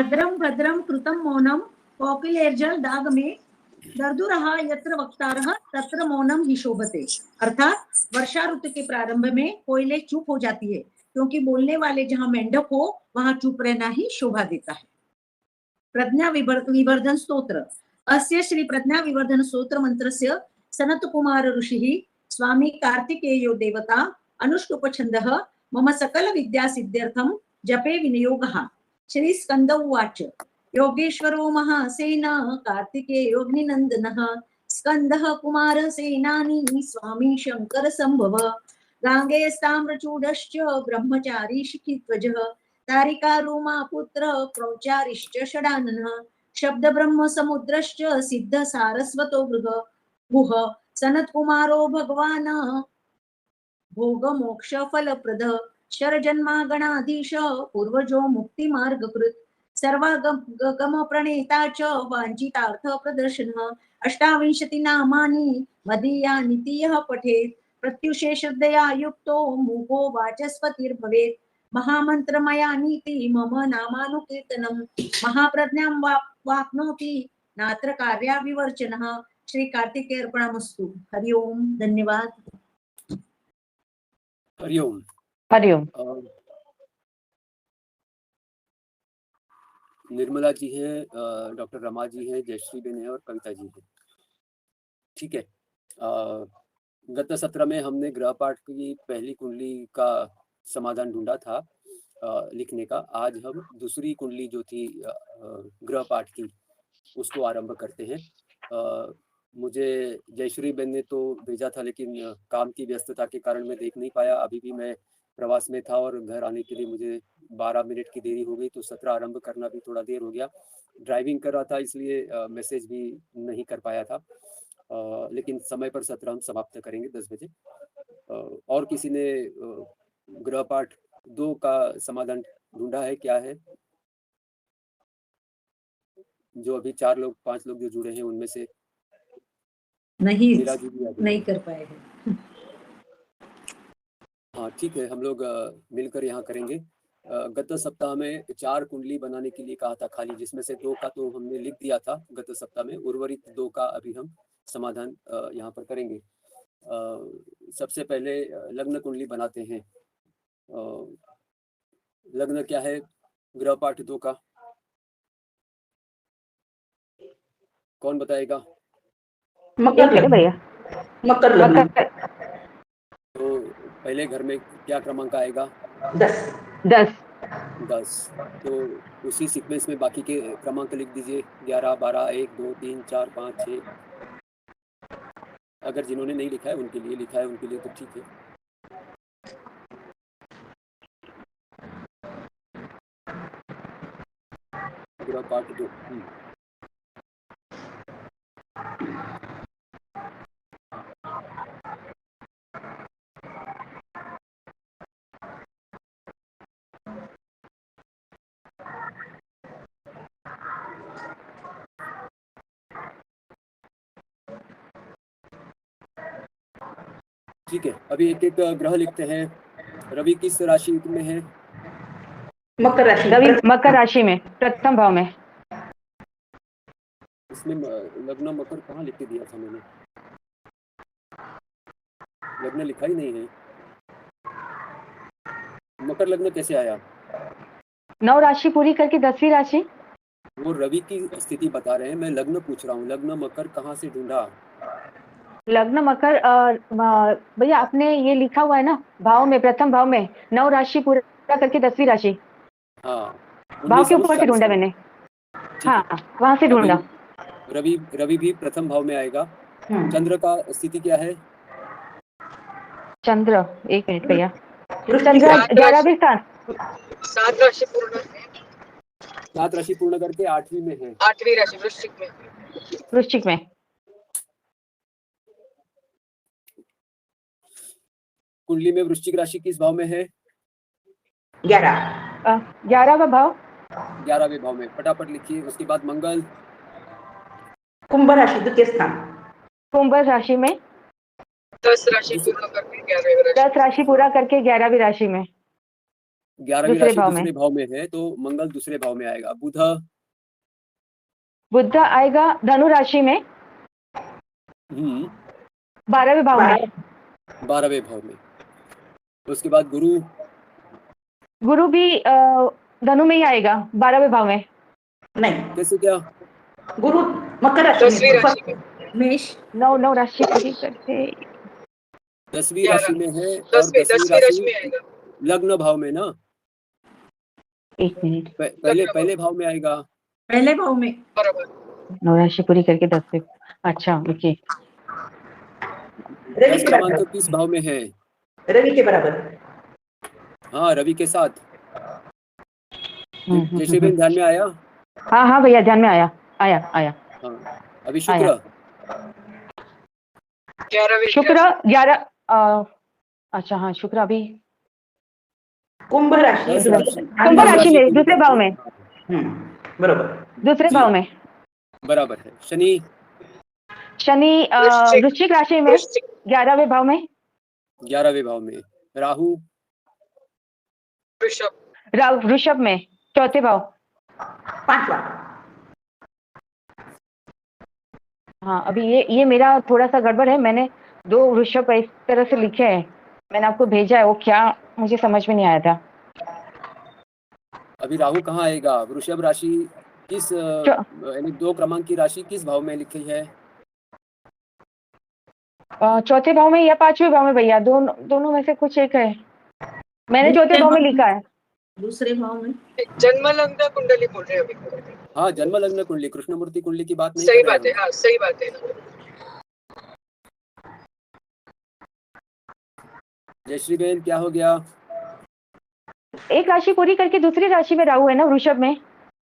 भद्रम भद्रम कृतम मौनम कोकिलेर्जल दाग में दर्दुरहा यत्र वक्तारः तत्र मौनम ही शोभते। अर्थात वर्षा ऋतु के प्रारंभ में कोयले चुप हो जाती है, क्योंकि बोलने वाले जहां मेंढक हो वहां चुप रहना ही शोभा देता है। प्रज्ञा विवर्धन स्तोत्र। अस्य श्री प्रज्ञा विवर्धन स्तोत्र मंत्रस्य सनत कुमार ऋषिः स्वामी कार्तिकेयो देवता अनुष्टुप छन्दः मम सकल विद्या सिद्ध्यर्थं जपे विनियोगः। श्री स्कंद उवाच योगेश्वरो महासेन कार्तिकेयोऽग्निनन्दनः स्कंदः कुमार सेनानी स्वामी शंकर संभव गांगेस्ताम्रचूडश्च ब्रह्मचारी शिखिध्वजः तारिका रोमा पुत्र क्रौचारिश्च षडाननः शब्द ब्रह्म समुद्रश्च सिद्ध सारस्वतो गुह सनत कुमारो भगवान भोग मोक्ष फलप्रद शरजन्मा गणाधीश पूर्वजो मुक्ति मार्गकृत सर्वागम प्रणेता च वांछितार्थ प्रदर्शनः अष्टाविंशति नामानि मदीयानि यः पठेत् प्रत्युषे श्रद्धया युक्तो मूको वाचस्पतिर्भवेत् महामंत्रमया नीति मम नामानुकीर्तनम महाप्रज्ञां वाप्नोति नात्र कार्या विवर्चनः। श्री कार्तिकेय अर्पणमस्तु। हरि ओम। धन्यवाद। हरि ओम। हरि ओम। निर्मला जी हैं, डॉक्टर रमा जी हैं, जयश्री बेन है और कविता जी हैं। ठीक है। गत सत्र में हमने गृह पाठ की पहली कुंडली का समाधान ढूंढा था लिखने का। आज हम दूसरी कुंडली जो थी गृह पाठ की उसको आरंभ करते हैं। मुझे जयश्री बेन ने तो भेजा था, लेकिन काम की व्यस्तता के कारण मैं देख नहीं पाया। अभी भी मैं प्रवास में था और घर आने के लिए मुझे 12 मिनट की देरी हो गई, तो सत्र आरंभ करना भी थोड़ा देर हो गया। ड्राइविंग कर रहा था, इसलिए मैसेज भी नहीं कर पाया था। लेकिन समय पर सत्र हम समाप्त करेंगे 10 बजे। और किसी ने गृह पाठ 2 का समाधान ढूंढा है? क्या है? जो अभी 4 लोग 5 लोग जो जुड़े हैं उनमें से नहीं कर पाए हैं। हाँ ठीक है, हम लोग मिलकर यहाँ करेंगे। गत सप्ताह में 4 कुंडली बनाने के लिए कहा था खाली, जिसमें से 2 का तो हमने लिख दिया था गत सप्ताह में। उर्वरित 2 का अभी हम समाधान यहाँ पर करेंगे। सबसे पहले लग्न कुंडली बनाते हैं। लग्न क्या है गृह पाठ 2 का? कौन बताएगा? मकर भैया। मकर लग्न। तो पहले घर में क्या क्रमांक आएगा? 10। तो उसी सीक्वेंस में बाकी के क्रमांक लिख दीजिए। 11, 12, 1, 2, 3, 4, 5, 6। अगर जिन्होंने नहीं लिखा है उनके लिए लिखा है, उनके लिए तो ठीक है। पूरा पार्ट 2। ठीक है, अभी एक एक ग्रह लिखते हैं। रवि किस राशि में है? मकर राशि। रवि मकर राशि में, प्रथम भाव में। इसमें लग्न मकर कहाँ लिख के दिया था मैंने? लग्न लिखा ही नहीं है। मकर लग्न कैसे आया? 9 राशि पूरी करके 10वीं राशि। वो रवि की स्थिति बता रहे हैं, मैं लग्न पूछ रहा हूँ। लग्न मकर कहाँ से ढूंढा? लग्न मकर भैया आपने ये लिखा हुआ है ना, भाव में, प्रथम भाव में 9 राशि पूरा करके 10वीं राशि। हाँ, भाव के ऊपर से ढूंढा मैंने। हाँ, वहां से ढूंढा। रवि भी प्रथम भाव में आएगा। चंद्र का स्थिति क्या है? चंद्र, एक मिनट भैया। चंद्र 11वीं स्थान। 7 राशि पूर्ण। 7 राशि पूर्ण करके 8वीं में है। 8वीं राशि वृश्चिक में। वृश्चिक में। कुंडली में वृश्चिक राशि किस भाव में है? 11वां भाव। 11वें भाव में। फटाफट लिखिए। उसके बाद मंगल कुंभ राशि द्वितीय स्थान। कुंभ राशि में 10 राशि पूर्ण करके 11वीं राशि। 10 राशि पूरा करके 11वीं राशि में। 11वीं दूसरे राशि भाव में। दूसरे भाव में है तो मंगल दूसरे भाव में आएगा। बुध बुध आएगा धनु राशि में 12वें भाव में। 12वें भाव में। उसके बाद गुरु गुरु भी धनु में ही आएगा 12वें भाव में। नहीं, कैसे क्या? गुरु मकर राशि 10वीं में, राशि में। मेष, नौ राशि पूरी करके 10वीं राशि में है और 10वीं 10वीं 10वीं राशि में राशि आएगा। लग्न भाव में ना, 1 मिनट। पहले भाव में आएगा। पहले भाव में। बराबर। 9 राशि पूरी करके 10वें। अच्छा ओके। रवि 10 के क्रमांक बराबर, किस भाव में है? रवि के बराबर। हाँ, रवि के साथ। हम्म। जैसे बेन ध्यान में आया? हाँ भैया ध्यान में आया। हाँ, अभी शुक्र। 11वीं शुक्र राशि। 11। अच्छा हाँ, शुक्र अभी कुंभ राशि 10 राशि कुंभ 10 राशि राशि में पूरी दूसरे भाव में। करके। बराबर। दूसरे जी, भाव में बराबर है। शनि शनि वृश्चिक। वृश्चिक राशि में वृश्चिक 11वें भाव में। 11वें भाव में। राहु वृषभ। वृषभ में 4थे भाव। 5वां। हाँ अभी ये मेरा थोड़ा सा गड़बड़ है। मैंने 2 वृषभ इस तरह से लिखे हैं। मैंने आपको भेजा है, वो क्या मुझे समझ में नहीं आया था। अभी राहु कहाँ आएगा? वृषभ राशि किस यानी 2 क्रमांक की राशि किस भाव में लिखी है? 4थे भाव में या 5वें भाव में भैया? दोनों में से कुछ एक है। मैंने 4थे भाव में लिखा है। दूसरे भाव में। जन्म लग्न कुंडली बोल रहे हैं अभी। हाँ, जन्म लग्न कुंडली, कृष्णमूर्ति कुंडली की बात नहीं सही कर रहे बात है। हम। हाँ सही बात है। जयश्री बेन क्या हो गया? एक राशि पूरी करके दूसरी राशि में राहु है ना, वृषभ में।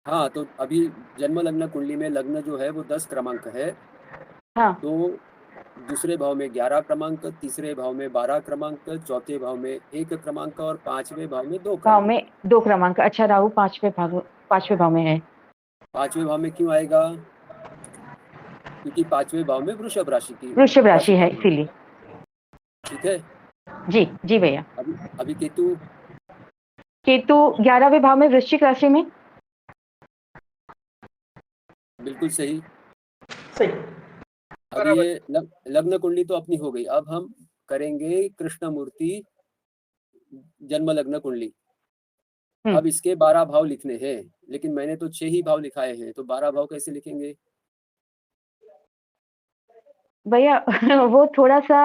हाँ, तो अभी जन्म लग्न कुंडली में लग्न जो है वो 10 क्रमांक है। हाँ तो दूसरे भाव में 11 क्रमांक, तीसरे भाव में 12 क्रमांक, चौथे भाव में 1 क्रमांक और 5वें भाव में 2 भाव क्रमांक। में 2 क्रमांक। अच्छा, राहु 5वें भाव में है। 5वें भाव में क्यों आएगा? क्योंकि 5वें भाव में वृषभ राशि की वृषभ राशि का है भाव। इसीलिए। ठीक है। जी भैया। अभी केतु 11वें भाव में वृश्चिक राशि में। बिल्कुल सही। सही। अभी ये लग्न कुंडली तो अपनी हो गई। अब हम करेंगे कृष्णमूर्ति जन्म लग्न कुंडली। अब इसके 12 भाव लिखने हैं, लेकिन मैंने तो 6 ही भाव लिखाए हैं, तो 12 भाव कैसे लिखेंगे? भैया वो थोड़ा सा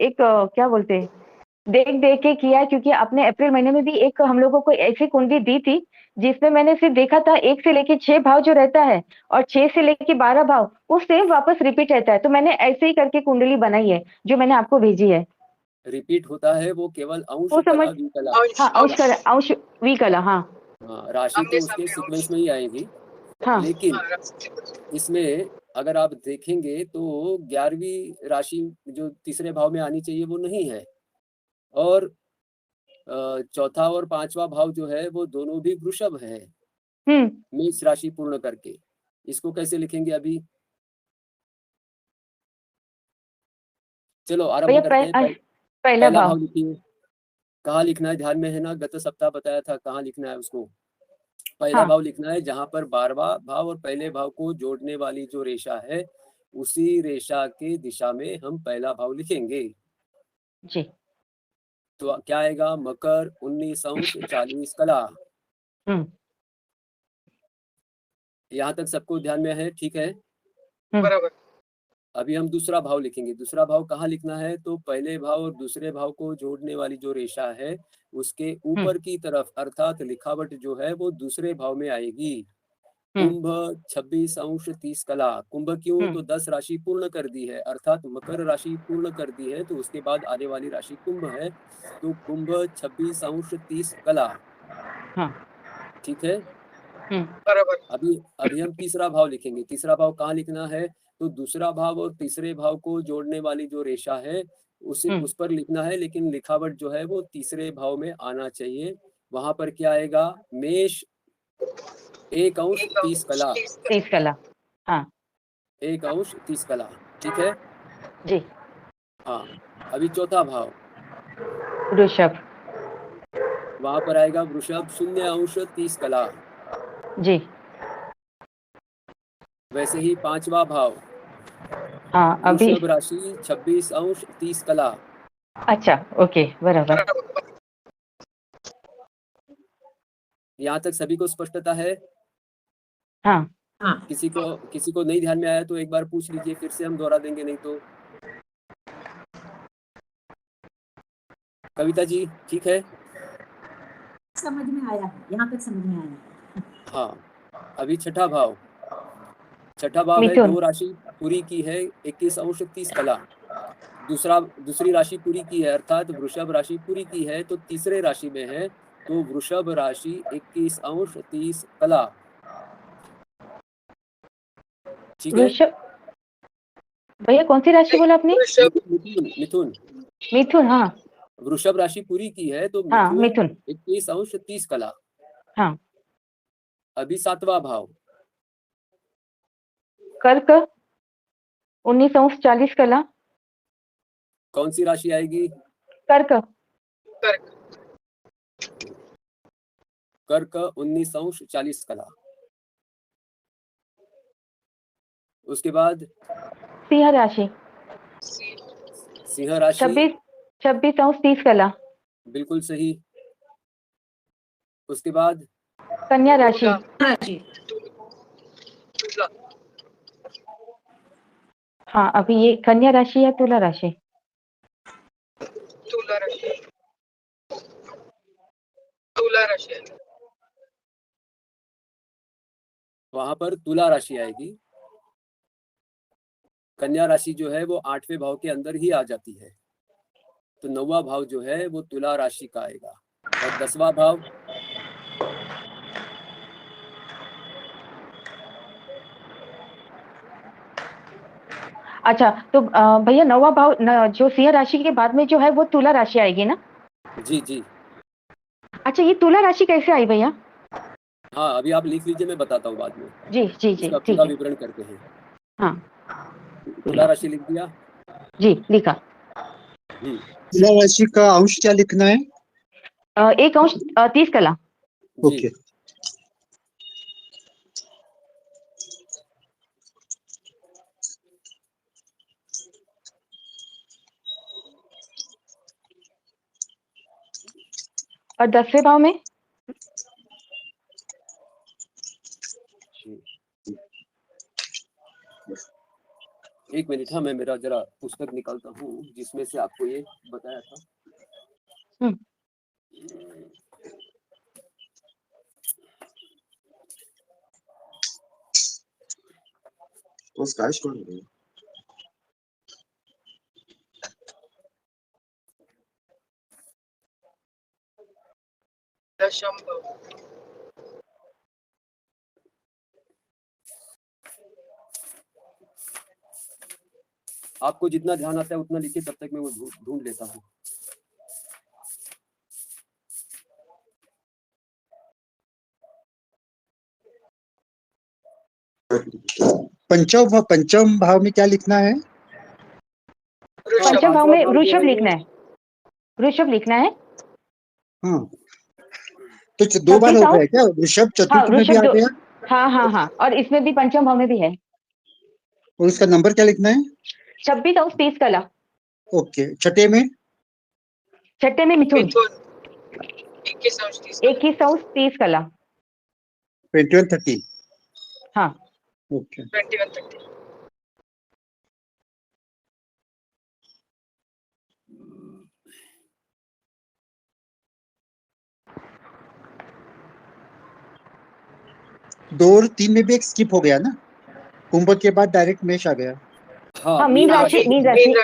एक क्या बोलते हैं, देख के किया, क्योंकि आपने अप्रैल महीने में भी एक हम लोगों को ऐसी कुंडली दी थी जिसमें मैंने सिर्फ देखा था 1 से लेके 6 भाव जो रहता है और 6 से लेके 12 भाव वो सेम वापस रिपीट रहता है। तो मैंने ऐसे ही करके कुंडली बनाई है जो मैंने आपको भेजी है। रिपीट होता है वो केवल अंश वो कला समझ। विकला। हाँ अंश विकला। हाँ हाँ, राशि तो उसके सीक्वेंस में ही आएगी। हाँ लेकिन इसमें अगर आप देखेंगे तो 11वीं राशि जो तीसरे भाव में आनी चाहिए वो नहीं है, और चौथा और 5वां भाव जो है वो दोनों भी वृषभ है, मेष राशि पूर्ण करके। इसको कैसे लिखेंगे अभी? चलो आरंभ करते हैं। पहला भाव भाव लिखिए। कहाँ लिखना है? ध्यान में है ना? गत सप्ताह बताया था कहाँ लिखना है उसको। पहला हाँ। भाव लिखना है जहां पर 12वां भाव और पहले भाव को जोड़ने वाली जो रेशा है उसी रेशा के दिशा में हम पहला भाव लिखेंगे। जी। तो क्या आएगा? मकर 19 अंश 40 कला। यहाँ तक सबको ध्यान में है? ठीक है। बराबर। अभी हम दूसरा भाव लिखेंगे। दूसरा भाव कहाँ लिखना है? तो पहले भाव और दूसरे भाव को जोड़ने वाली जो रेशा है उसके ऊपर की तरफ, अर्थात लिखावट जो है वो दूसरे भाव में आएगी। कुंभ 26 अंश 30 कला। कुंभ क्यों? तो 10 राशि पूर्ण कर दी है, अर्थात मकर राशि पूर्ण कर दी है, तो उसके बाद आने वाली राशि कुंभ है। तो कुंभ 26 अंश 30 कला। ठीक है। बराबर। अभी हम तीसरा भाव लिखेंगे। तीसरा भाव कहाँ लिखना है? तो दूसरा भाव और तीसरे भाव को जोड़ने वाली जो रेशा है उस पर लिखना है, लेकिन लिखावट जो है वो तीसरे भाव में आना चाहिए। वहां पर क्या आएगा? मेष 1 अंश 30 कला। 30 कला। हाँ 1 अंश 30 कला। ठीक है जी। हाँ। अभी चौथा भाव वृषभ वहां पर आएगा वृषभ 0° 30 जी। वैसे ही 5वां भाव हाँ अभी वृषभ राशि 26° 30 अच्छा ओके बराबर। यहाँ तक सभी को स्पष्टता है? हाँ हाँ किसी को नहीं ध्यान में आया तो एक बार पूछ लीजिए, फिर से हम दोहरा देंगे, नहीं तो। कविता जी ठीक है? समझ में आया है, यहाँ तक समझ में आया। हाँ, अभी छठा भाव है, मिथुन। 2 राशि पूरी की है 21° 30 दूसरी राशि पूरी की है, अर्थात वृषभ राशि पूरी की है तो तीसरे राशि में है, तो वृषभ राशि 21° 30 ठीक है। वृषभ भैया कौन सी राशि बोला आपने? वृषभ मिथुन मिथुन। हाँ वृषभ राशि पूरी की है तो हाँ मिथुन मिथुन। 21° 30 हाँ अभी 7वां भाव कर्क 1940 कौन सी राशि आएगी? कर्क। कर्क कर्क 1940 उसके बाद सिंह राशि सिंह राशि 26 बिल्कुल सही। उसके बाद कन्या राशि राशि तुला हाँ अभी ये कन्या राशि या तुला राशि? तुला राशि तुला राशि आहे. वहां पर तुला राशि आएगी। कन्या राशि जो है वो 8वें भाव के अंदर ही आ जाती है, तो 9वां भाव जो है वो तुला राशि का आएगा। और 10वां भाव अच्छा तो भैया 9वां भाव जो सिंह राशि के बाद में जो है वो तुला राशि आएगी ना? जी जी अच्छा ये तुला राशि कैसे आई भैया? हाँ, अभी आप लिख लीजिए, मैं बताता हूँ बाद में। जी जी जी इसका ठीक पूरा है। विवरण करते हैं। हाँ तुला राशि लिख दिया? जी लिखा। तुला राशि का अंश क्या लिखना है? 1° 30 जी ओके। और 10वें भाव में एक मिनट। हाँ, मैं मेरा जरा पुस्तक निकालता हूँ जिसमें से आपको ये बताया था। हम्म। दशम भाव आपको जितना ध्यान आता है उतना लिखिए, तब तक मैं वो ढूंढ लेता हूँ। पंचम भाव में क्या लिखना है? पंचम भाव में पांचवा भाव जो वृषभ है लिखना है। वृषभ लिखना है। हाँ तो 2 बार हो गया क्या? वृषभ हाँ चतुर्थ में भी वृषभ आ गया हाँ हाँ हाँ और इसमें भी पंचम भाव में भी है। और उसका नंबर क्या लिखना है? 26 ओके। छठे में? छठे में मिथुन मिथुन 21 21 21 30 हाँ ओके। 21 30 2 और 3 में भी एक स्किप हो गया ना? कुंभ के बाद डायरेक्ट मेष आ गया। हाँ मीन राशि मीन राशि नहीं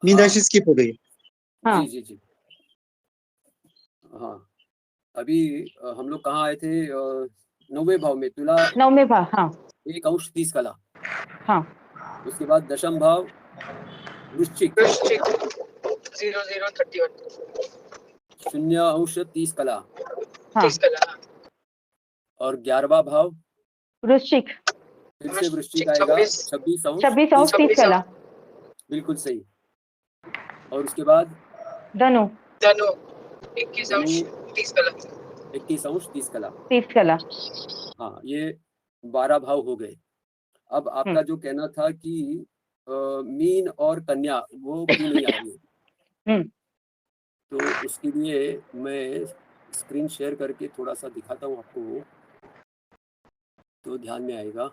मीन राशि स्किप हो गई। हाँ जी जी जी हाँ। अभी हम लोग कहाँ आए थे? 9वें भाव में तुला 9वें भाव। हाँ 1° 30 हाँ उसके बाद दशम भाव वृश्चिक 0031 0° 30 हाँ 30 और 11वां भाव वृश्चिक फिर से वृश्चिक आएगा 26 26° बिल्कुल सही। और उसके बाद धनु धनु 21 अंश 30 कला। 21 अंश 30 कला। 30 कला। हाँ, ये 12 भाव हो गए। अब आपका जो कहना था कि मीन और कन्या वो क्यों नहीं आ रही है, तो उसके लिए मैं स्क्रीन शेयर करके थोड़ा सा दिखाता हूँ आपको, तो ध्यान में आएगा।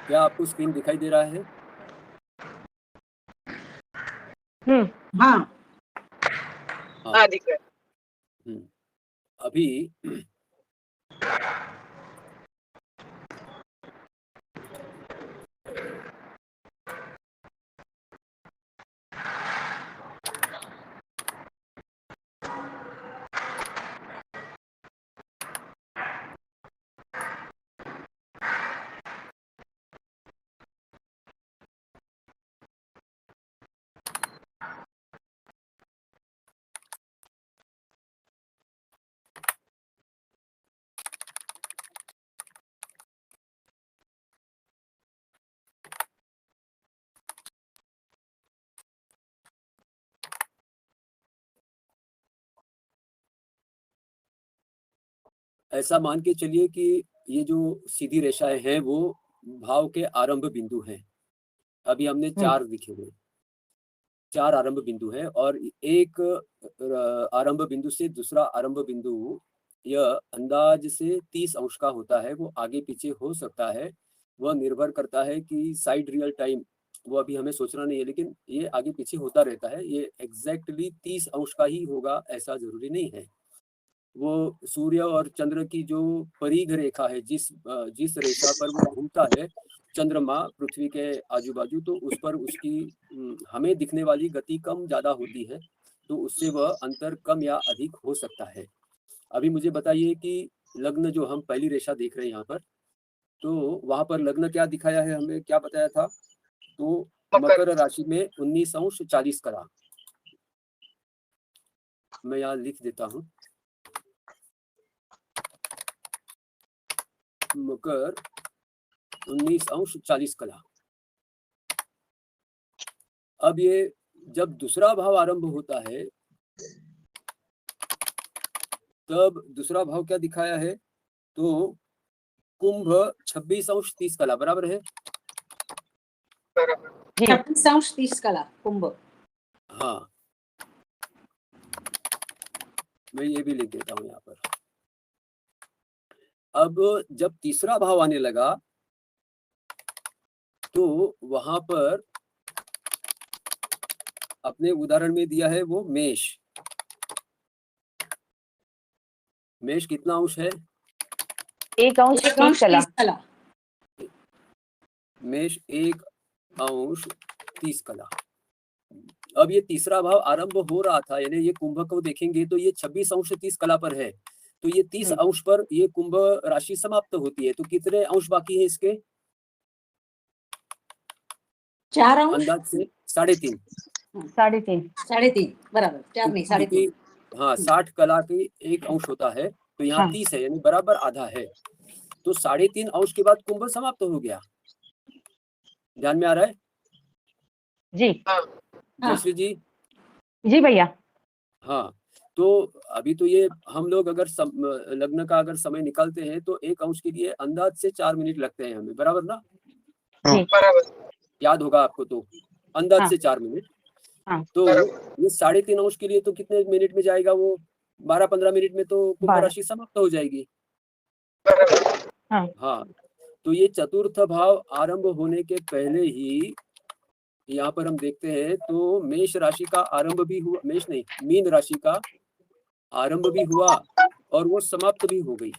क्या आपको स्क्रीन दिखाई दे रहा है? हाँ, हाँ दिख रहा है। अभी ऐसा मान के चलिए कि ये जो सीधी रेखाएं हैं वो भाव के आरंभ बिंदु हैं। अभी हमने 4 लिखे हुए, 4 आरंभ बिंदु हैं और एक आरंभ बिंदु से दूसरा आरंभ बिंदु यह अंदाज से 30 अंश का होता है। वो आगे पीछे हो सकता है, वह निर्भर करता है कि साइड रियल टाइम, वो अभी हमें सोचना नहीं है, लेकिन ये आगे पीछे होता रहता है। ये एग्जैक्टली 30 अंश का ही होगा ऐसा जरूरी नहीं है। वो सूर्य और चंद्र की जो परिघ रेखा है, जिस रेखा पर वो घूमता है चंद्रमा पृथ्वी के आजू बाजू, तो उस पर उसकी हमें दिखने वाली गति कम ज्यादा होती है, तो उससे वह अंतर कम या अधिक हो सकता है। अभी मुझे बताइए कि लग्न जो हम पहली रेखा देख रहे हैं यहाँ पर, तो वहां पर लग्न क्या दिखाया है, हमें क्या बताया था? तो मकर राशि में 19 अंश 40 कला। मैं यहाँ लिख देता हूँ, मकर 19 अंश 40 कला। अब ये जब दूसरा भाव आरंभ होता है तब दूसरा भाव क्या दिखाया है? तो कुंभ 26 अंश 30 कला, बराबर है? बराबर। 26 अंश 30 कला कुंभ। हाँ, मैं ये भी लिख देता हूँ यहाँ पर। अब जब तीसरा भाव आने लगा तो वहां पर अपने उदाहरण में दिया है वो मेष। मेष कितना अंश है? 1 अंश 30 कला। मेष 1 अंश 30 कला। अब ये तीसरा भाव आरंभ हो रहा था, यानी ये कुंभ को देखेंगे तो ये 26 अंश 30 कला पर है, तो ये 30 अंश पर ये कुंभ राशि समाप्त होती है। तो कितने अंश बाकी है इसके? 4 अंश अंदाज से 3.5। 3.5 बराबर, 4 नहीं 3.5। हाँ, 60 कला के 1 अंश होता है, तो यहाँ 30 है, यानी बराबर आधा है। तो 3.5 अंश के बाद कुंभ समाप्त हो गया। ध्यान में आ रहा है? जी जयश्री जी। जी भैया। हाँ, तो अभी तो ये हम लोग अगर लग्न का अगर समय निकालते हैं तो 1 अंश के लिए अंदाज से 4 मिनट लगते हैं हमें, बराबर ना? बराबर। याद होगा आपको, तो अंदाज से 4 मिनट। तो ये 3.5 अंश के लिए तो कितने मिनट में जाएगा वो? 12-15 मिनट में तो कुंभ राशि समाप्त हो जाएगी। हाँ, तो ये चतुर्थ भाव आरंभ होने के पहले ही यहाँ पर हम देखते हैं तो मेष राशि का आरंभ भी हुआ, मेष नहीं मीन राशि का आरंभ भी हुआ और वो समाप्त भी हो गई।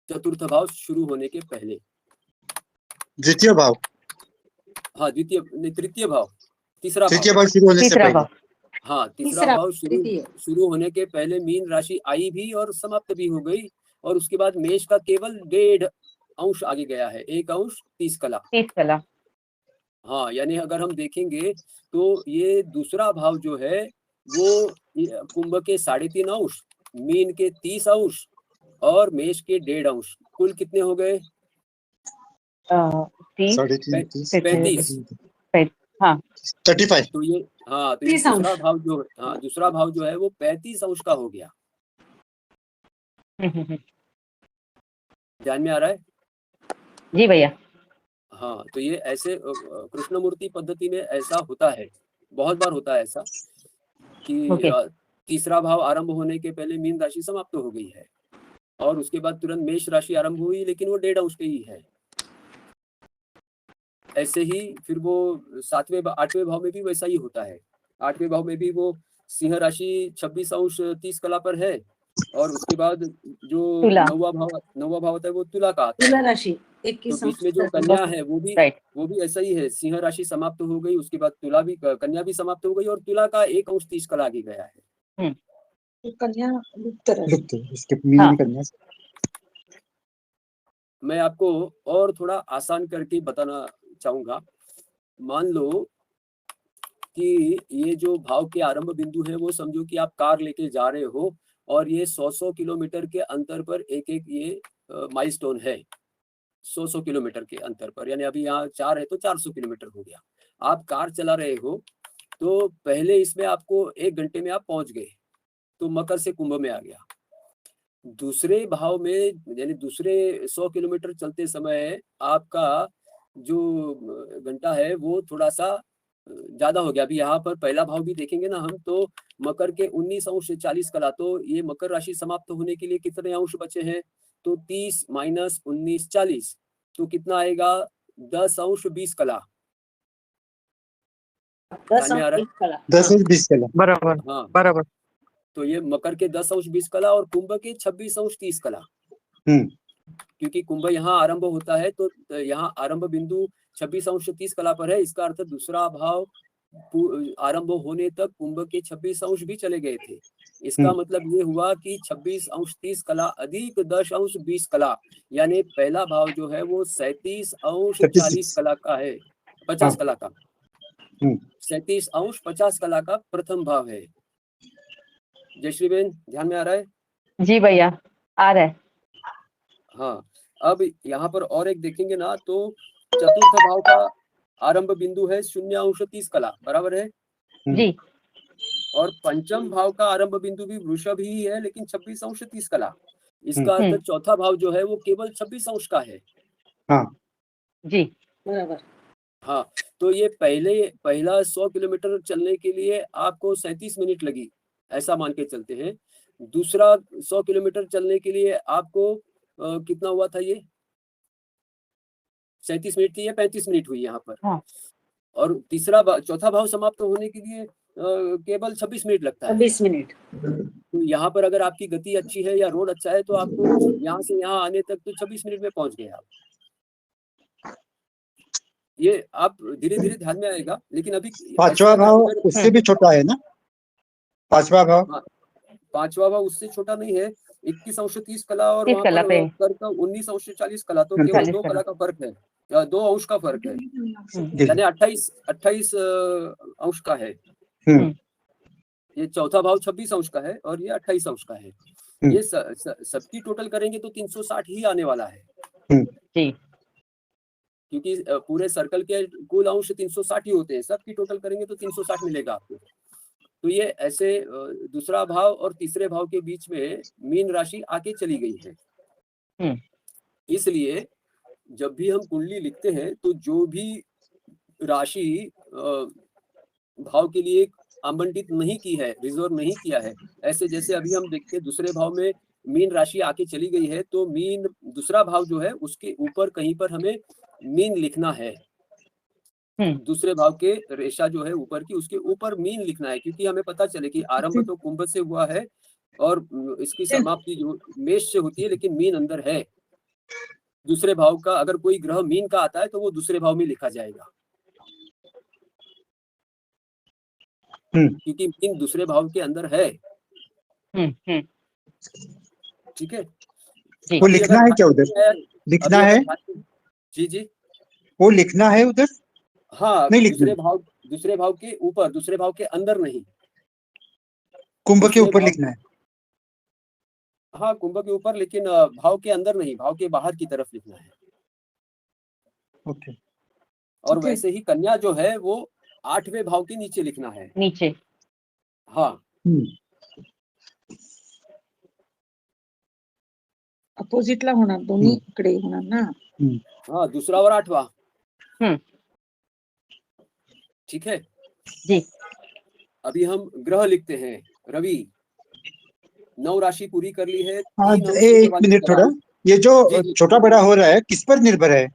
चतुर्थ भाव शुरू होने के पहले। द्वितीय भाव, हाँ द्वितीय नहीं, तृतीय भाव, तीसरा तृतीय भाव, भाव शुरू होने से तीसरा पहले। भाव। हाँ तीसरा तीसरा भाव तृतीय। शुरू होने के पहले मीन राशि आई भी और समाप्त भी हो गई, और उसके बाद मेष का केवल 1.5 अंश आगे गया है, 1 अंश 30 कला। 30 कला। हाँ यानी अगर हम देखेंगे तो ये दूसरा भाव जो है वो कुंभ के 3.5 अंश, मीन के 30 अंश और मेष के 1.5 अंश, कुल कितने हो गए? 30 35, 35। हाँ 35। तो ये हाँ तो ये 30 अंश। दूसरा भाव जो है वो 35 अंश का हो गया। ध्यान में आ रहा है? जी भैया। हाँ तो ये ऐसे कृष्णमूर्ति पद्धति में ऐसा होता है, बहुत बार होता है ऐसा कि ओके। तीसरा भाव आरंभ होने के पहले मीन राशि समाप्त हो गई है और उसके बाद तुरंत मेष राशि आरंभ हुई, लेकिन वो 1.5 अंश की ही है। ऐसे ही फिर वो 8वें भाव में भी वैसा ही होता है। 8वें भाव में भी वो सिंह राशि 26 अंश 30 कला पर है, और उसके बाद जो तुला। 9वां भाव होता है वो तुला का आता है। तुला राशि तो 21 बीच में जो अंश। कन्या है राइट। वो भी ऐसा ही है, सिंह राशि समाप्त हो गई, उसके बाद कन्या भी समाप्त हो गई और तुला का 1 अंश 30 कला आगे गया है। कन्या लुप्त राशि। लुप्त, इसके मीन हाँ। कन्या। मैं आपको और थोड़ा आसान करके बताना चाहूंगा। मान लो कि ये जो भाव के आरंभ बिंदु है वो समझो कि आप कार लेके जा रहे हो और ये 100 किलोमीटर के अंतर पर एक ये माइलस्टोन है, 100 किलोमीटर के अंतर पर, यानी अभी यहाँ 4 है तो 400 किलोमीटर हो गया। आप कार चला रहे हो तो पहले इसमें आपको 1 घंटे में आप पहुंच गए, तो मकर से कुंभ में आ गया। दूसरे भाव में यानी दूसरे 100 किलोमीटर चलते समय आपका जो घंटा है वो थोड़ा सा ज्यादा हो गया। अभी यहाँ पर पहला भाव भी देखेंगे ना हम, तो मकर के 19 अंश 40 कला, तो ये मकर राशि समाप्त होने के लिए कितने अंश बचे हैं? तो 30 - 19 40, तो कितना आएगा? 10 अंश 20 कला। 10 ध्यान में आ रहा है? अंश 20 कला। 10 और 20 कला। बराबर हाँ बराबर। तो ये मकर के 10 अंश 20 कला और कुंभ के 26 अंश 30 कला। क्योंकि कुंभ यहाँ आरंभ होता है तो यहाँ आरंभ बिंदु 26 अंश 30 कला पर है, इसका अर्थ दूसरा भाव आरंभ होने तक कुंभ के 26 अंश भी चले गए थे। इसका मतलब ये हुआ कि 26 अंश 30 कला अधिक 10 अंश 20 कला, यानी पहला भाव जो है वो 37 अंश 40 कला का है, 50 कला का। 37 अंश 50 कला का प्रथम भाव है। जयश्री बेन ध्यान में आ रहा है? जी भैया आ रहा है। हाँ अब यहाँ पर और एक देखेंगे ना, तो चतुर्थ भाव का आरंभ बिंदु है 0 अंश 30 कला, बराबर है जी। और पंचम भाव का आरंभ बिंदु भी वृषभ ही है, लेकिन 26 अंश 30 कला। इसका अर्थ चौथा भाव जो है वो केवल 26 अंश का है। जी बराबर। हाँ तो ये पहला 100 किलोमीटर चलने के लिए आपको 37 मिनट लगी, ऐसा मान के चलते हैं। दूसरा 100 किलोमीटर चलने के लिए आपको कितना हुआ था? ये 37 मिनट थी या 35 मिनट हुई यहाँ पर। हाँ। और चौथा भाव समाप्त होने के लिए केवल 26 मिनट लगता है। 20 मिनट। तो यहाँ पर अगर आपकी गति अच्छी है या रोड अच्छा है तो आपको यहाँ से यहाँ आने तक तो 26 मिनट में पहुंच गए आप। ये आप धीरे धीरे ध्यान में आएगा, लेकिन अभी पांचवा भाव उससे भी छोटा है ना? पांचवा भाव उससे छोटा नहीं है, 21 अंश 30 कला और 30 वहाँ कला पर पे। कर का 19 अंश 40 कला, तो केवल 2 कला का फर्क है, 2 अंश का फर्क है, यानी 28 अंश का है। ये चौथा भाव 26 अंश का है और ये 28 अंश का है। ये सबकी टोटल करेंगे तो 360 ही आने वाला है जी। क्योंकि पूरे सर्कल के कुल अंश 360 ही होते हैं, सबकी टोटल करेंगे तो 360 मिलेगा आपको। तो ये ऐसे दूसरा भाव और तीसरे भाव के बीच में मीन राशि आके चली गई है। इसलिए जब भी हम कुंडली लिखते हैं तो जो भी राशि भाव के लिए आवंटित नहीं की है, रिजर्व नहीं किया है, ऐसे जैसे अभी हम देखते हैं दूसरे भाव में मीन राशि आके चली गई है, तो मीन दूसरा भाव जो है उसके ऊपर कहीं पर हमें मीन लिखना है। दूसरे भाव के रेशा जो है ऊपर की, उसके ऊपर मीन लिखना है, क्योंकि हमें पता चले कि आरंभ तो कुंभ से हुआ है और इसकी समाप्ति जो मेष से होती है, लेकिन मीन अंदर है, दूसरे भाव का, अगर कोई ग्रह मीन का आता है तो वो दूसरे भाव में लिखा जाएगा, क्योंकि मीन दूसरे भाव के अंदर है। ठीक है, वो अभी लिखना अगर है भाई क्या उधर? अभी लिखना अगर है? जी जी, वो लिखना है उधर? हाँ, नहीं लिखना। दूसरे भाव के ऊपर, दूसरे भाव के अंदर नहीं, कुंभ के दूसरे ऊपर भाव, लिखना है। हाँ कुंभ के ऊपर, लेकिन भाव के अंदर नहीं, भाव के बाहर की तरफ लिखना है। ओके। और ठीक है। वैसे ही कन्या जो है वो 8वें भाव के नीचे लिखना है। नीचे। हाँ, अपोजिटला होणार, दोन्हीकडे होणार ना। हाँ, दूसरा और 8वां। ठीक है जी। अभी हम ग्रह लिखते हैं। रवि, 9 राशि पूरी कर ली है। हाँ, 3 अंश एक वाली मिनट, थोड़ा ग्रह। ये जो जी, जी। छोटा बड़ा हो रहा है किस पर निर्भर है?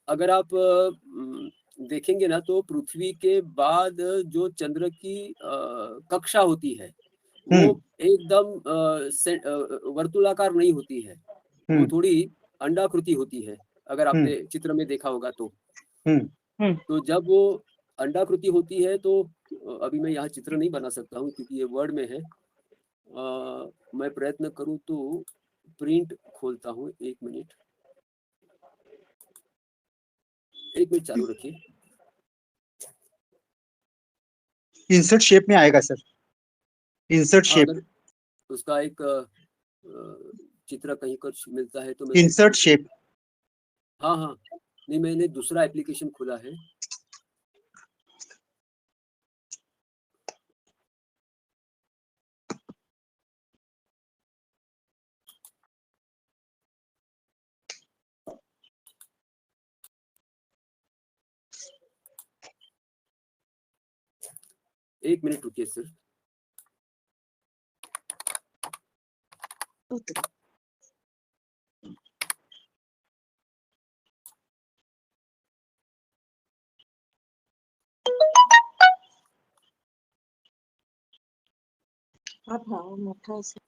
अगर आप देखेंगे ना तो पृथ्वी के बाद जो चंद्र की कक्षा होती है वो एकदम वर्तुलाकार नहीं होती है, वो थोड़ी अंडाकृति होती है। अगर आपने चित्र में देखा होगा तो जब वो अंडाकृति होती है तो अभी मैं यहाँ चित्र नहीं बना सकता हूँ क्योंकि ये वर्ड में है। मैं प्रयत्न करूँ तो प्रिंट खोलता हूँ, एक मिनट चालू रखिए। इंसर्ट शेप में आएगा सर, इंसर्ट शेप। अगर उसका एक चित्र कहीं कुछ मिलता है तो मैं इंसर्ट शेप। हाँ हाँ, नहीं मैंने दूसरा एप्लीकेशन खोला है। एक मिनट रुकिए सर। हा भाव मोठा असेल।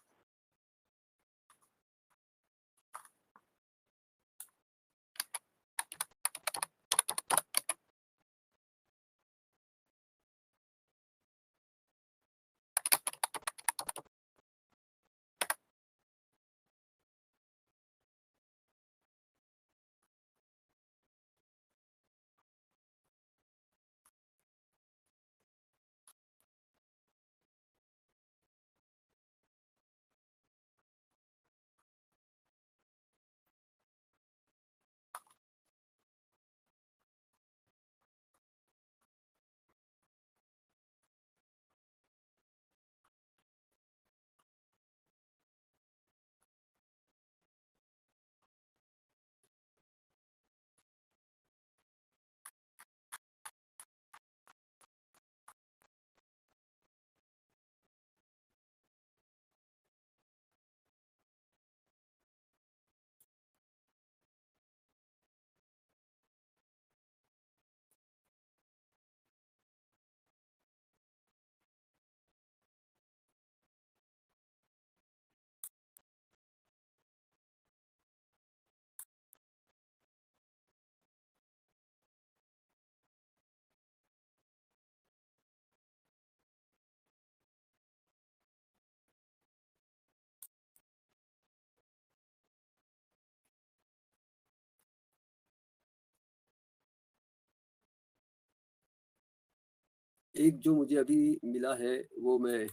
एक जो मुझे अभी मिला है वो मैं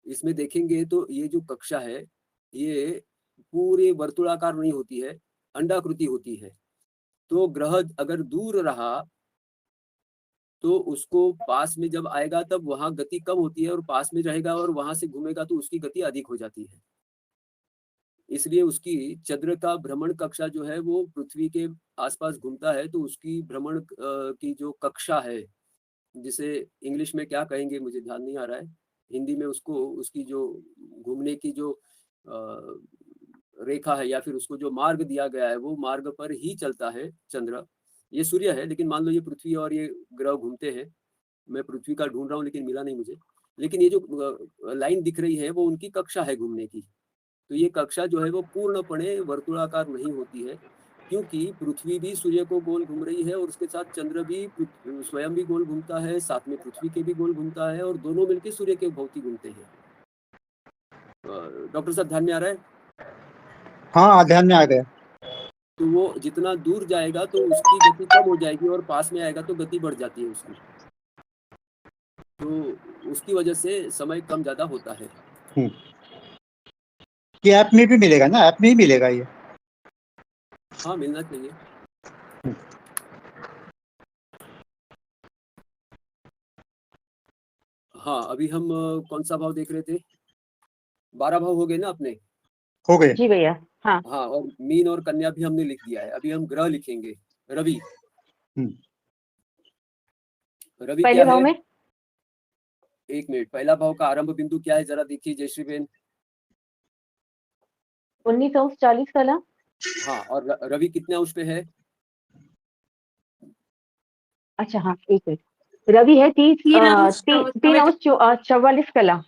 इसमें देखेंगे तो ये जो कक्षा है ये पूरे वर्तुलाकार नहीं होती है, अंडाकृति होती है। तो ग्रह अगर दूर रहा तो उसको पास में जब आएगा तब वहां गति कम होती है, और पास में रहेगा और वहां से घूमेगा तो उसकी गति अधिक हो जाती है। इसलिए उसकी चंद्र का भ्रमण कक्षा जो है वो पृथ्वी के आसपास घूमता है, तो उसकी भ्रमण की जो कक्षा है, जिसे इंग्लिश में क्या कहेंगे मुझे ध्यान नहीं आ रहा है, हिंदी में उसको उसकी जो घूमने की जो रेखा है या फिर उसको जो मार्ग दिया गया है वो मार्ग पर ही चलता है चंद्र। ये सूर्य है, लेकिन मान लो ये पृथ्वी और ये ग्रह घूमते हैं। मैं पृथ्वी का ढूंढ रहा हूँ लेकिन मिला नहीं मुझे। लेकिन ये जो लाइन दिख रही है वो उनकी कक्षा है घूमने की। तो ये कक्षा जो है वो पूर्णपणे वर्तुलाकार नहीं होती है, क्योंकि पृथ्वी भी सूर्य को गोल घूम रही है और उसके साथ चंद्र भी स्वयं भी गोल घूमता है, साथ में पृथ्वी के भी गोल घूमता है और दोनों मिलकर सूर्य के भौती घूमते हैं। डॉक्टर साहब ध्यान में आ रहा है? हाँ, ध्यान में आ गया। तो वो जितना दूर जाएगा तो उसकी गति कम हो जाएगी और पास में आएगा तो गति बढ़ जाती है उसकी। तो उसकी वजह से समय कम ज्यादा होता है। ये ऐप में भी मिलेगा ना? ऐप में ही मिलेगा ये? हाँ, मिलना चाहिए। हाँ, अभी हम कौन सा भाव देख रहे थे? 12 भाव हो गए ना अपने? हो गए। जी भैया। हाँ हाँ, और मीन और कन्या भी हमने लिख दिया है। अभी हम ग्रह लिखेंगे। रवि। रवि पहले क्या भाव है? में 1 मिनट। पहला भाव का आरंभ बिंदु क्या है, जरा देखिए जयश्री बेन। 1940 कला। हाँ, और रवि कितने अंश पे है? अच्छा हाँ, एक मिनट। रवि है 3 अंश 44 कला।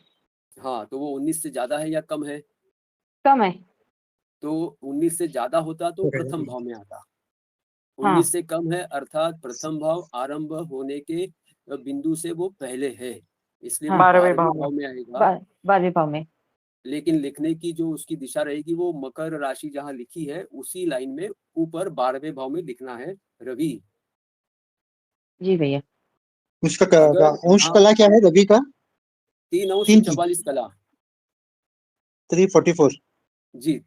हाँ, तो वो 19 से ज्यादा है या कम है? कम है। तो 19 से ज्यादा होता तो प्रथम भाव में आता। 19 से कम है अर्थात प्रथम भाव आरंभ होने के बिंदु से वो पहले है, इसलिए वो 12वें भाव में आएगा। 12वें भाव में। लेकिन लिखने की जो उसकी दिशा रहेगी वो मकर राशि जहाँ लिखी है उसी लाइन में ऊपर 12वें भाव में लिखना है रवि। जी भैया। उसका अंश हाँ, कला क्या है रवि का? 3 अंश 44 कला। 344। जी।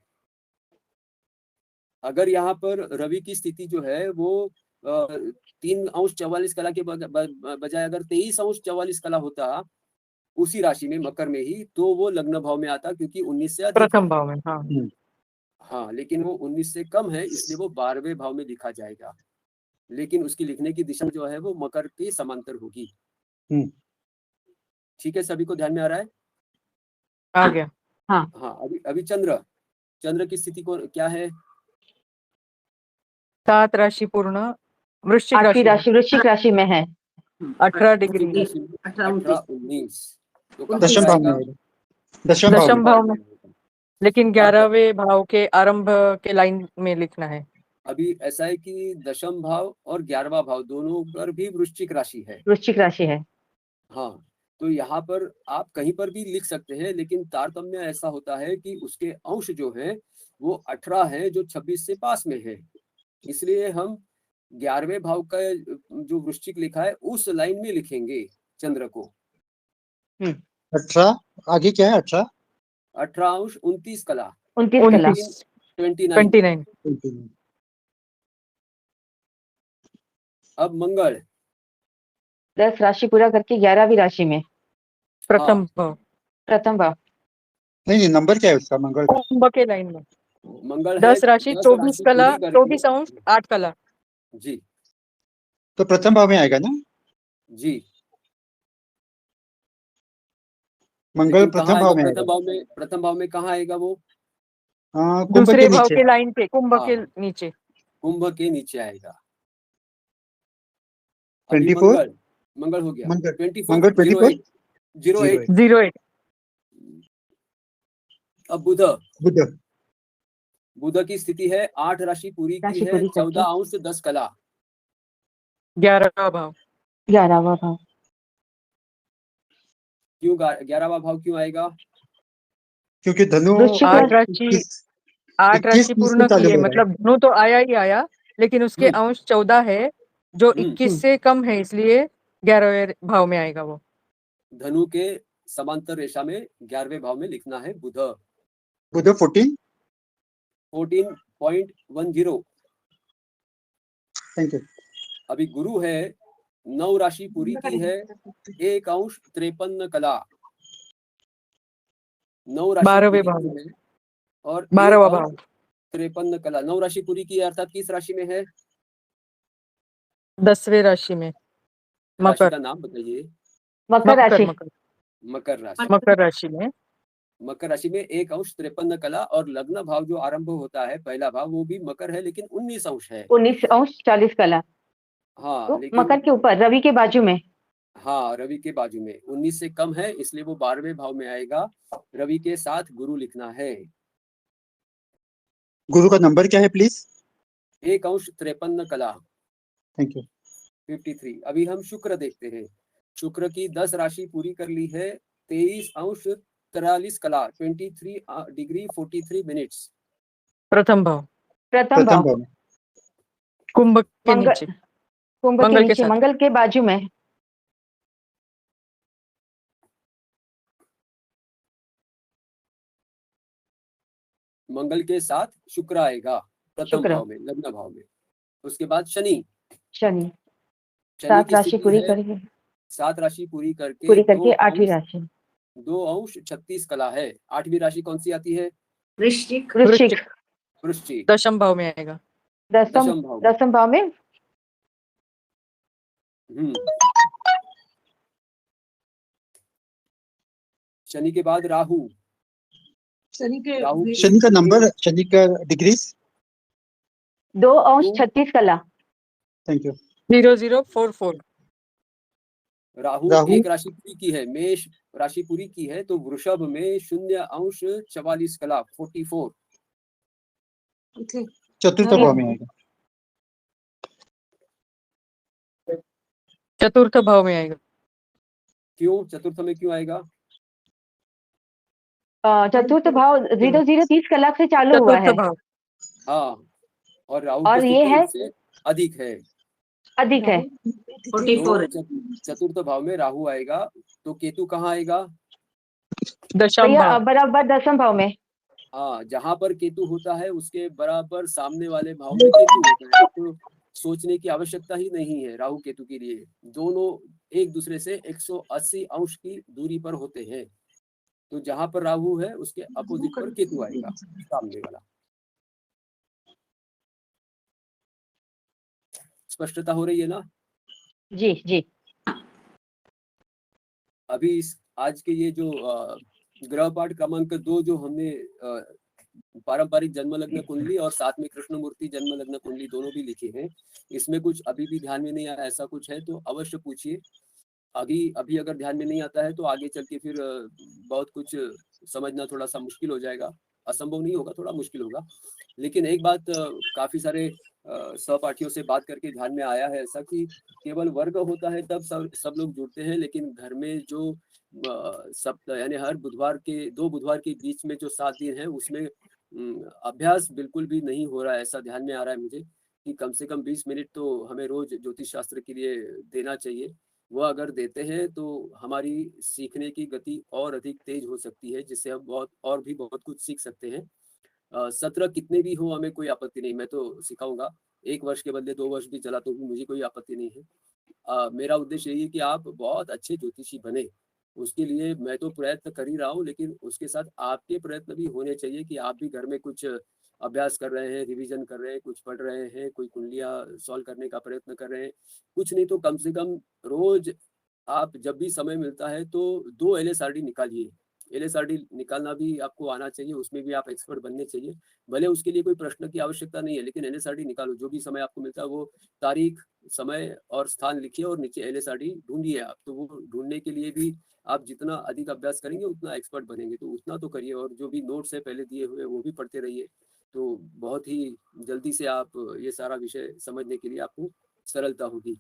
अगर यहाँ पर रवि की स्थिति जो है वो 3 अंश 44 कला के बजाय अगर 23 अंश 44 कला होता उसी राशि में मकर में ही, तो वो लग्न भाव में आता, क्योंकि 19 से अधिक प्रथम है। भाव में। हाँ हाँ, लेकिन वो 19 से कम है इसलिए वो 12वें भाव में लिखा जाएगा। लेकिन उसकी लिखने की दिशा जो है वो मकर के समांतर होगी। ठीक है, सभी को ध्यान में आ रहा है? आ गया। हाँ, अभी चंद्र की स्थिति को क्या है? 7 राशि पूर्ण वृश्चिक 8वीं राशि वृश्चिक राशि में है। 18 डिग्री 18 19। तो दशम भाव में आएगा। दशम भाव दशम में। भाव में, लेकिन 11वें भाव के आरंभ के लाइन में लिखना है। अभी ऐसा है कि दशम भाव और 11वां भाव दोनों पर भी वृश्चिक राशि है। वृश्चिक राशि है। हाँ, तो यहाँ पर आप कहीं पर भी लिख सकते हैं, लेकिन तारतम्य ऐसा होता है कि उसके अंश जो है वो 18 है जो 26 से पास में है, इसलिए हम 11वें भाव का जो वृश्चिक लिखा है उस लाइन में लिखेंगे चंद्र को। 18 आगे क्या है? 18 अंश 29 कला। 29 कला। 29। अब मंगल 10 राशि पूरा करके 11वीं राशि में। प्रथम भाव। प्रथम भाव। नहीं, नंबर क्या है उसका मंगल का? कुंभ के लाइन में। मंगल 10 राशि 24 कला, पूरी करके- 24 अंश 8 कला। जी तो प्रथम भाव में आएगा ना? जी। मंगल लेकिन प्रथम कहाँ भाव आएगा? में आएगा। प्रथम भाव में कहाँ आएगा वो? कुंभ दूसरे के भाव नीचे। के लाइन पे, कुंभ के हाँ। नीचे। कुंभ के नीचे आएगा। अभी 24 मंगल हो गया। मंगल 24 08 08। अब बुध की स्थिति है 8 राशि पूरी की है, 14 अंश 10 कला। 11वां भाव। 11वां भाव। क्यों 11वां भाव क्यों आएगा? क्योंकि धनु 8 राशि पूर्ण की है, मतलब धनु तो आया ही आया, लेकिन उसके अंश 14 है जो 21 से कम है, इसलिए 11वें भाव में आएगा वो। धनु के समांतर रेखा में 11वें भाव में लिखना है बुध 14.10। Thank you. अभी गुरु है 9 राशि पूरी की है, 1 अंश 53 कला। 9 राशि 12वें पूरी भाव की है और 12वां भाव 53 कला। 9 राशि पूरी की है अर्थात किस राशि में है? 10वें राशि में। राशि का नाम बताइए। मकर राशि। मकर राशि। मकर राशि में। मकर राशि में 1 अंश 53 कला और लग्न भाव जो आरंभ होता है पहला भाव वो भी मकर है, लेकिन 19 अंश है। 19 अंश 40 कला। हाँ तो लेकिन मकर के ऊपर रवि के बाजू में। हाँ रवि के बाजू में 19 से कम है, इसलिए वो 12वें भाव में आएगा। रवि के साथ गुरु लिखना है। गुरु का नंबर क्या है प्लीज? 1 अंश 53 कला, थैंक यू। 53। अभी हम शुक्र देखते हैं। शुक्र की 10 राशि पूरी कर ली है। 23 अंश 43 कला, 23 डिग्री 43 मिनट्स। प्रथम भाव, प्रथम भाव भाव में। कुंभ के मंगल, नीचे, कुंभ के मंगल के नीचे, साथ। मंगल के बाजू में। मंगल के साथ शुक्र आएगा प्रथम शुक्र। भाव में, लग्न भाव में। उसके बाद शनि, शनि शनि 7 की राशि स्थिति पूरी है करके, 7 राशि पूरी करके पूरी 2 करके 8वीं अंश राशि 2 अंश 36 कला है। 8वीं राशि कौन सी आती है? वृश्चिक, वृश्चिक, वृश्चिक, दशम भाव में आएगा। दसम, दशम भाव में। दसम भाव में। शनि के बाद राहु, शनि के राहु शनि का नंबर, शनि का डिग्रीज 2 अंश 36 कला। Thank you. 0044। राहु राहु 1 राशि पूरी की है, मेष राशि पूरी की है, तो वृषभ में 0 अंश 44 कला, 44। चतुर्थ भाव में आएगा। चतुर्थ भाव में आएगा। क्यों चतुर्थ में क्यों आएगा? चतुर्थ भाव 0030 कला से चालू हुआ चतुर्थ है भाव, हाँ, और राहु और की ये स्थिति है उससे अधिक है। अधिक है। 44 तो चतुर्थ भाव में राहु आएगा, तो केतु कहाँ आएगा? दशम भैया भाव, बराबर दसम भाव में। हाँ, जहां पर केतु होता है उसके बराबर सामने वाले भाव में केतु होता है। तो सोचने की आवश्यकता ही नहीं है राहु केतु के लिए। दोनों एक दूसरे से 180 अंश की दूरी पर होते हैं। तो जहां पर राहु है उसके अपोजिट पर केतु आएगा, सामने वाला। स्पष्टता हो रही है ना? जी जी। अभी आज के ये जो ग्रह पाठ क्रमांक 2 जो हमने पारंपरिक जन्म लग्न कुंडली और साथ में कृष्णमूर्ति जन्म लग्न कुंडली दोनों भी लिखे हैं, इसमें कुछ अभी भी ध्यान में नहीं आया ऐसा कुछ है तो अवश्य पूछिए। अभी अगर ध्यान में नहीं आता है तो आगे चल के फिर बहुत कुछ समझना थोड़ा सा मुश्किल हो जाएगा। असंभव नहीं होगा, थोड़ा मुश्किल होगा। लेकिन एक बात काफी सारे सहपाठियों से बात करके ध्यान में आया है ऐसा कि केवल वर्ग होता है तब सब लोग जुड़ते हैं, लेकिन घर में जो सप्ताह यानी हर बुधवार के 2 बुधवार के बीच में जो 7 दिन है उसमें अभ्यास बिल्कुल भी नहीं हो रहा है। ऐसा ध्यान में आ रहा है मुझे कि कम से कम 20 मिनट तो हमें रोज ज्योतिष शास्त्र के लिए देना चाहिए। वो अगर देते हैं तो हमारी सीखने की गति और अधिक तेज हो सकती है, जिससे हम बहुत कुछ सीख सकते हैं। सत्र कितने भी हो हमें कोई आपत्ति नहीं, मैं तो सिखाऊंगा। 1 वर्ष के बदले 2 वर्ष भी चला तो भी मुझे कोई आपत्ति नहीं है। मेरा उद्देश्य यही है कि आप बहुत अच्छे ज्योतिषी बने। उसके लिए मैं तो प्रयत्न कर ही रहा हूँ, लेकिन उसके साथ आपके प्रयत्न भी होने चाहिए कि आप भी घर में कुछ अभ्यास कर रहे हैं, रिवीजन कर रहे हैं, कुछ पढ़ रहे हैं, कोई कुंडलियाँ सॉल्व करने का प्रयत्न कर रहे हैं। कुछ नहीं तो कम से कम रोज आप जब भी समय मिलता है तो 2 LSRD निकालिए। LSRD निकालना भी आपको आना चाहिए, उसमें भी आप एक्सपर्ट बनने चाहिए। भले उसके लिए कोई प्रश्न की आवश्यकता नहीं है, लेकिन LSRD निकालो। जो भी समय आपको मिलता है वो तारीख, समय और स्थान लिखिए और नीचे LSRD ढूंढिए आप। तो वो ढूंढने के लिए भी आप जितना अधिक अभ्यास करेंगे उतना एक्सपर्ट बनेंगे, तो उतना तो करिए। और जो भी नोट्स है पहले दिए हुए वो भी पढ़ते रहिए, तो बहुत ही जल्दी से आप ये सारा विषय समझने के लिए आपको सरलता होगी।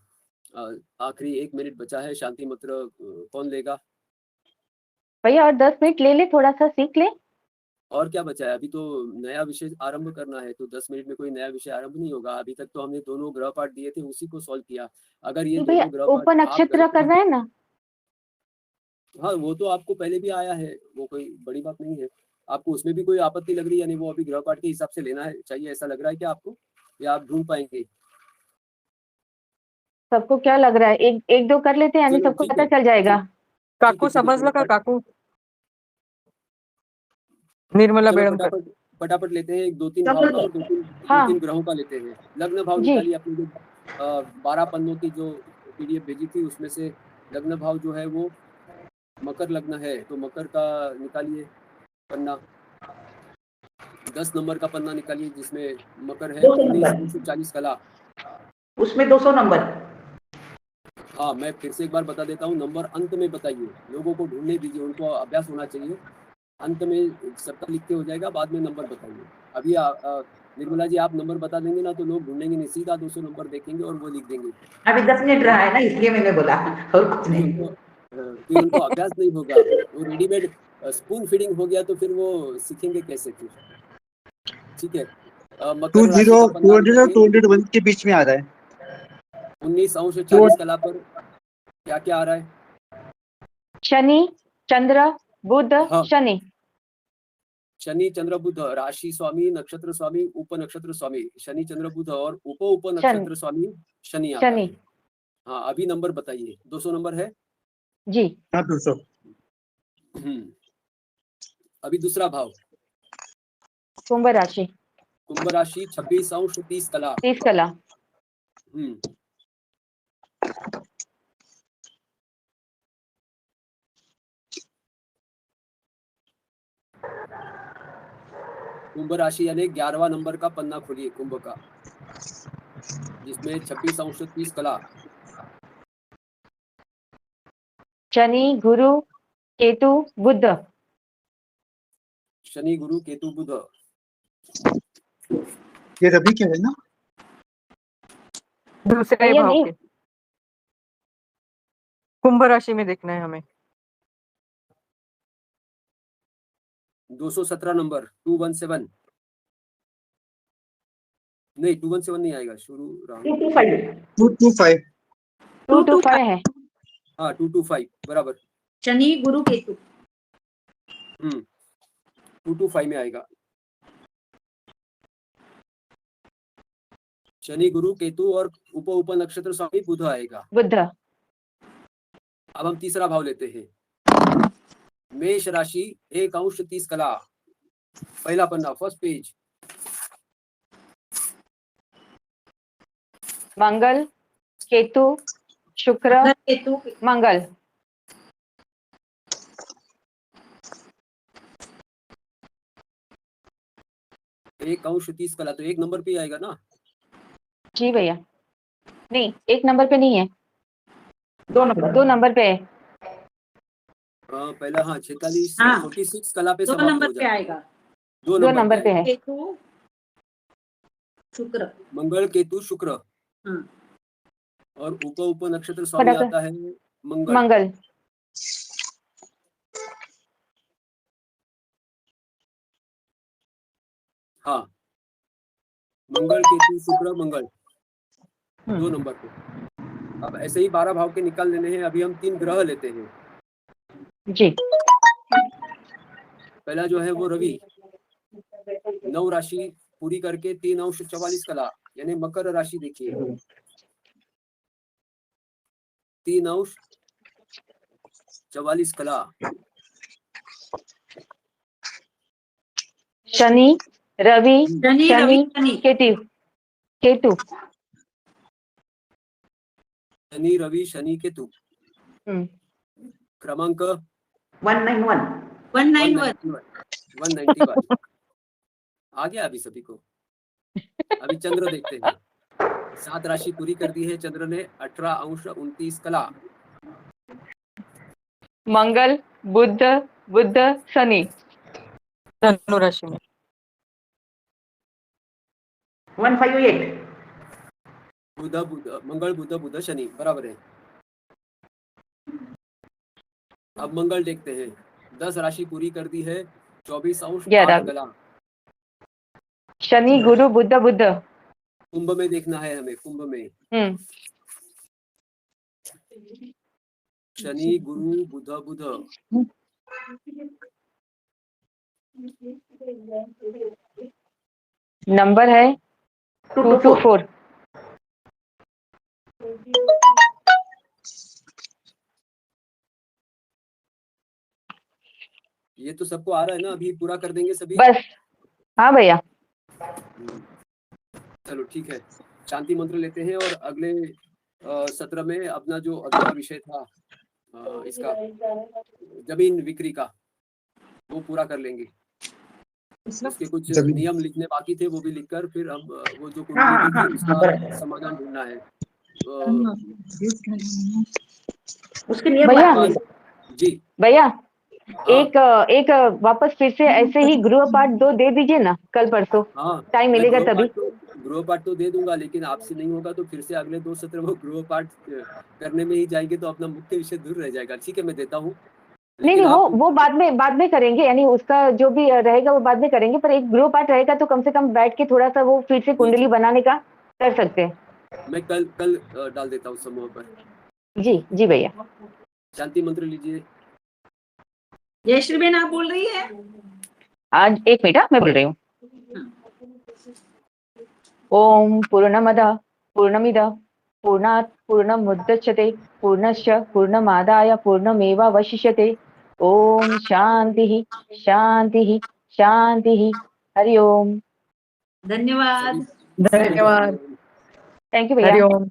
आखिरी 1 मिनट बचा है, शांति मंत्र कौन लेगा? भैया और 10 मिनट ले ले, थोड़ा सा सीख ले। और क्या बचा है? अभी तो नया विषय आरंभ करना है, तो 10 मिनट में कोई नया विषय आरंभ नहीं होगा। अभी तक तो हमने दोनों ग्रह पाठ दिए थे, उसी को सॉल्व किया। अगर ये भैया दोनों ग्रह पाठ ऊपर आप नक्षत्र कर रहे हैं ना। हाँ, वो तो आपको पहले भी आया है, वो कोई बड़ी बात नहीं है। आपको उसमें भी कोई आपत्ति लग रही है? यानी वो अभी ग्रह पाठ के हिसाब से लेना है चाहिए, ऐसा लग रहा है क्या आपको, या आप ढूंढ पाएंगे? सबको क्या लग रहा है? एक दो कर लेते हैं, यानी चलो सबको ठीक पता है, चल जाएगा। काकू समझ लो का काकू, निर्मला चलो मैडम का। फटाफट लेते हैं। 2-3 भाव का और 2-3 ग्रहों का लेते हैं। लग्न भाव जी। निकालिए। आपने जो 12 पन्नों की जो PDF भेजी थी उसमें से लग्न भाव जो है वो मकर लग्न है, तो मकर का निकालिए पन्ना। 10 नंबर का पन्ना निकालिए जिसमें मकर है, 19 अंश 40 कला। उसमें 200 नंबर। हाँ, मैं फिर से एक बार बता देता हूँ, नंबर अंत में बताइए, लोगों को ढूंढने दीजिए, उनको अभ्यास होना चाहिए। अंत में सबका लिख के हो जाएगा, बाद में नंबर बताइए। अभी निर्मला जी आप नंबर बता देंगे ना तो लोग ढूंढेंगे नहीं, सीधा 200 नंबर देखेंगे और वो लिख देंगे। अभी 10 मिनट रहा है ना, इसलिए मैंने बोला, और कुछ फिर नहीं। उनको अभ्यास नहीं होगा, वो रेडीमेड स्पून फीडिंग हो गया तो फिर वो सीखेंगे कैसे फिर। ठीक है, मकर राशि 20 का पन्ना 200 उठाइए। 201 के बीच में आ रहा है। 19 अंश 40 कला पर क्या क्या आ रहा है? शनि, चंद्र, बुध, हाँ, शनि। शनि चंद्र बुध, राशि स्वामी, नक्षत्र स्वामी, उप नक्षत्र स्वामी, शनि चंद्र बुध और उप नक्षत्र स्वामी शनि आता शनि। है। हाँ, अभी नंबर बताइए, 200 नंबर है जी। हाँ 200। अभी दूसरा भाव, कुंभ राशि। कुंभ राशि 26 अंश 30 कला। 30 कला। कुंभ राशि यानी 11वां नंबर का पन्ना खोलिए कुंभ का, जिसमें 26 अंश 30 कला। शनि, गुरु, केतु, बुध। शनि गुरु केतु बुध। ये रवि क्या है ना? दूसरे ये भाव नहीं। के कुंभ राशि में देखना है हमें। 217 नंबर 217 नहीं, 217 नहीं आएगा, शुरू 225 225 है। हाँ 225 बराबर। शनि गुरु केतु 225 में आएगा। शनि गुरु केतु और उप नक्षत्र स्वामी बुध आएगा। बुध। अब हम तीसरा भाव लेते हैं, मेष राशि 1 अंश 30 कला, पहला पन्ना फर्स्ट पेज। मंगल, केतु, शुक्र, केतु मंगल। एक अंश 30 कला तो एक नंबर पे ही आएगा ना? जी भैया, नहीं एक नंबर पे नहीं है, दो नंबर पे है। पहला हाँ 46 हाँ। 46 कला पे 2 समाप्त नंबर हो पे जाएगा। आएगा। 2 दो नंबर पे है। केतु शुक्र, मंगल केतु शुक्र हाँ। और उप नक्षत्र स्वामी फटाफट। आता है मंगल। मंगल। हाँ, मंगल केतु शुक्र मंगल 2 नंबर पे। अब ऐसे ही 12 भाव के निकाल लेने हैं। अभी हम 3 ग्रह लेते हैं। जी। पहला जो है वो रवि, 9 राशि पूरी करके 3 अंश 44 कला, यानी मकर राशि देखिए, 3 अंश 44 कला। शनि, रवि, शनि, केतु, केतु। शनि रवि शनि केतु। क्रमांक 191 आ गया अभी सभी को। अभी चंद्र देखते हैं, 7 राशि पूरी कर दी है चंद्र ने, 18 अंश 29 कला। मंगल, बुध, बुध, शनि। धनु राशि में 158 मंगल बुध बुध शनि बराबर है। अब मंगल देखते हैं, 10 राशि पूरी कर दी है, 24 अंश 8 कला। शनि गुरु बुध बुध। कुंभ में देखना है हमें, कुंभ में शनि गुरु बुध बुध। नंबर है 224। ये तो सबको आ रहा है ना? अभी पूरा कर देंगे सभी? बस हाँ भैया। चलो ठीक है, शांति मंत्र लेते हैं और अगले सत्र में अपना जो अगला विषय था इसका जमीन बिक्री का, वो पूरा कर लेंगे। उसके कुछ नियम लिखने बाकी थे, वो भी लिखकर फिर हम वो जो कुंडली थी उसका समाधान ढूंढना है। उसके नियम भैया बात जी भैया हाँ एक वापस फिर से ऐसे ही गृह पाठ 2 दे दीजिए ना, कल परसों हाँ टाइम मैं मिलेगा तभी। गृहपाठ तो दे दूंगा, लेकिन आपसे नहीं होगा तो फिर से अगले 2 सत्र वो गृहपाठ करने में ही जाएंगे, तो अपना मुख्य विषय दूर रह जाएगा। ठीक है, मैं देता हूँ, नहीं लेकिन नहीं, आप वो बाद में करेंगे, यानी उसका जो भी रहेगा वो बाद में करेंगे, पर एक गृह पाठ रहेगा तो कम से कम बैठ के थोड़ा सा वो फिर से कुंडली बनाने का कर सकते हैं। मैं कल डाल देता हूँ समूह पर। जी जी भैया। शांति मंत्र लीजिए। जयश्री बेन आप बोल रही है? आज 1 मिनट, मैं बोल रही हूँ। ओम पूर्णमदः पूर्णमिदः पूर्णात् पूर्णमुदच्यते पूर्णस्य पूर्णमादाय पूर्णमेवावशिष्यते। ओम शांति शांति शांति। हरि ओम। धन्यवाद। सभी को धन्यवाद। हरिओम। थैंक यू भैया। हरिओम।